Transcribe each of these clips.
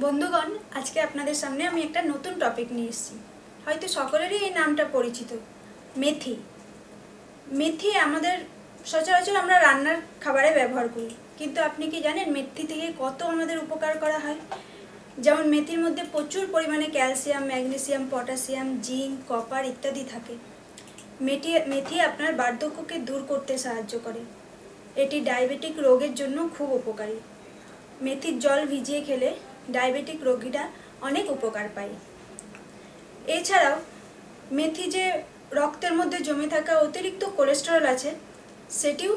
বন্ধুগণ, আজকে আপনাদের সামনে আমি একটা নতুন টপিক নিয়ে এসেছি। হয়তো সকলেরই এই নামটা পরিচিত, মেথি। মেথি আমাদের সচরাচর আমরা রান্নার খাবারে ব্যবহার করি, কিন্তু আপনি কি জানেন মেথি থেকে কত আমাদের উপকার করা হয়? যেমন মেথির মধ্যে প্রচুর পরিমাণে calcium, magnesium, potassium, zinc, copper ইত্যাদি থাকে। মেথি আপনার বার্ধক্যকে দূর করতে সাহায্য করে। এটি ডায়াবেটিক রোগের জন্য খুব উপকারী। মেথির জল ভিজিয়ে খেলে ডায়াবেটিক রোগীরা অনেক উপকার পায়। এছাড়াও মেথি যে রক্তের মধ্যে জমে থাকা অতিরিক্ত কোলেস্টেরল আছে সেটিও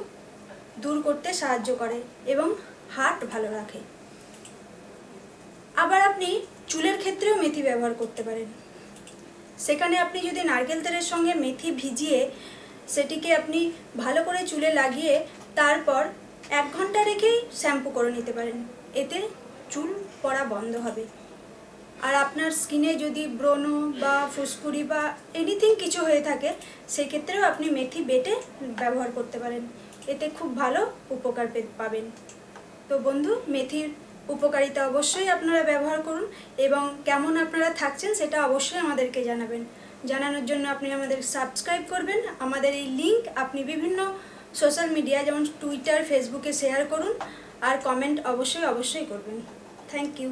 দূর করতে সাহায্য করে এবং হার্ট ভালো রাখে। আবার আপনি চুলের ক্ষেত্রেও মেথি ব্যবহার করতে পারেন। সেখানে আপনি যদি নারকেল তেলের সঙ্গে মেথি ভিজিয়ে সেটিকে আপনি ভালো করে চুলে লাগিয়ে তারপর 1 ঘন্টা রেখেই শ্যাম্পু করে নিতে পারেন। এতে চুল পড়া বন্ধ হবে। আর আপনার স্কিনে যদি ব্রণ বা ফুসকুড়ি বা এনিথিং কিছু হয়ে থাকে সেক্ষেত্রেও আপনি মেথি বেটে ব্যবহার করতে পারেন। এতে খুব ভালো উপকার পাবেন। তো বন্ধু, মেথির উপকারিতা অবশ্যই আপনারা ব্যবহার করুন এবং কেমন আপনারা থাকছেন সেটা অবশ্যই আমাদেরকে জানাবেন। জানানোর জন্য আপনি আমাদের সাবস্ক্রাইব করবেন। আমাদের এই লিঙ্ক আপনি বিভিন্ন সোশ্যাল মিডিয়া যেমন টুইটার, ফেসবুকে শেয়ার করুন আর কমেন্ট অবশ্যই করবেন। Thank you.